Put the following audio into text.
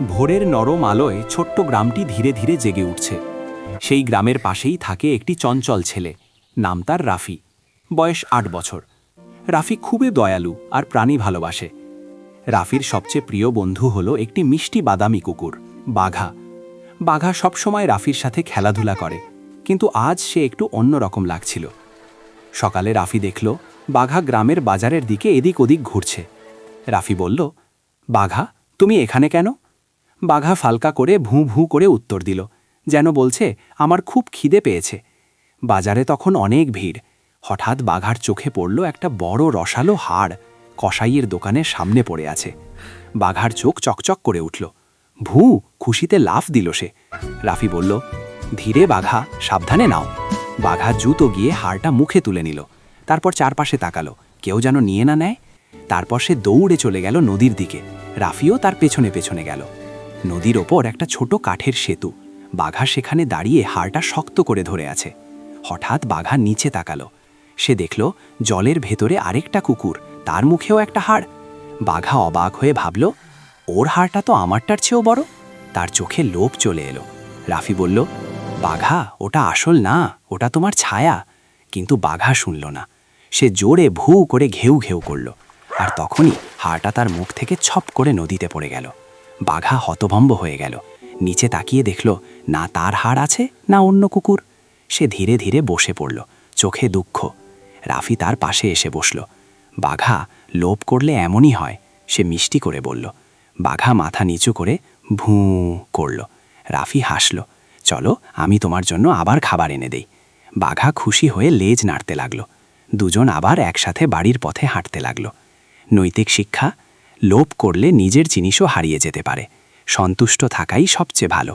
ভোরের নরম আলোয় ছোট্ট গ্রামটি ধীরে ধীরে জেগে উঠছে। সেই গ্রামের পাশেই থাকে একটি চঞ্চল ছেলে, নাম তার রাফি। বয়স ৮ বছর। রাফি খুবই দয়ালু আর প্রাণী ভালোবাসে। রাফির সবচেয়ে প্রিয় বন্ধু হলো একটি মিষ্টি বাদামি কুকুর, বাঘা। বাঘা সবসময় রাফির সাথে খেলাধুলা করে, কিন্তু আজ সে একটু অন্যরকম লাগছিল। সকালে রাফি দেখল বাঘা গ্রামের বাজারের দিকে এদিক ওদিক ঘুরছে। রাফি বলল, বাঘা, তুমি এখানে কেন? বাঘা ফালকা করে ভুঁ ভুঁ করে উত্তর দিল, যেন বলছে, আমার খুব খিদে পেয়েছে। বাজারে তখন অনেক ভিড়। হঠাৎ বাঘার চোখে পড়ল একটা বড় রসালো হাড় কসাইয়ের দোকানের সামনে পড়ে আছে। বাঘার চোখ চকচক করে উঠল। ভুঁ, খুশিতে লাফ দিল সে। রাফি বলল, ধীরে বাঘা, সাবধানে নাও। বাঘা জুতো গিয়ে হাড়টা মুখে তুলে নিল। তারপর চারপাশে তাকালো, কেউ যেন নিয়ে না নেয়। তারপর সে দৌড়ে চলে গেল নদীর দিকে। রাফিও তার পেছনে পেছনে গেল। নদীর ওপর একটা ছোট কাঠের সেতু। বাঘা সেখানে দাঁড়িয়ে হাড়টা শক্ত করে ধরে আছে। হঠাৎ বাঘা নিচে তাকালো। সে দেখল জলের ভেতরে আরেকটা কুকুর, তার মুখেও একটা হাড়। বাঘা অবাক হয়ে ভাবল, ওর হাড়টা তো আমারটার চেয়েও বড়। তার চোখে লোভ চলে এলো। রাফি বলল, বাঘা, ওটা আসল না, ওটা তোমার ছায়া। কিন্তু বাঘা শুনল না। সে জোরে ভু করে ঘেউ ঘেউ করল, আর তখনই হাড়টা তার মুখ থেকে ছপ করে নদীতে পড়ে গেল। বাঘা হতভম্ব হয়ে গেল। নিচে তাকিয়ে দেখল, না তার হাড় আছে, না অন্য কুকুর। সে ধীরে ধীরে বসে পড়ল, চোখে দুঃখ। রাফি তার পাশে এসে বসল। বাঘা, লোভ করলে এমনই হয়, সে মিষ্টি করে বলল। বাঘা মাথা নিচু করে ভুঁ করল। রাফি হাসল। চলো, আমি তোমার জন্য আবার খাবার এনে দেই। বাঘা খুশি হয়ে লেজ নাড়তে লাগল। দুজন আবার একসাথে বাড়ির পথে হাঁটতে লাগল। নৈতিক শিক্ষা: লোভ করলে নিজের জিনিসও হারিয়ে যেতে পারে। সন্তুষ্ট থাকাই সবচেয়ে ভালো।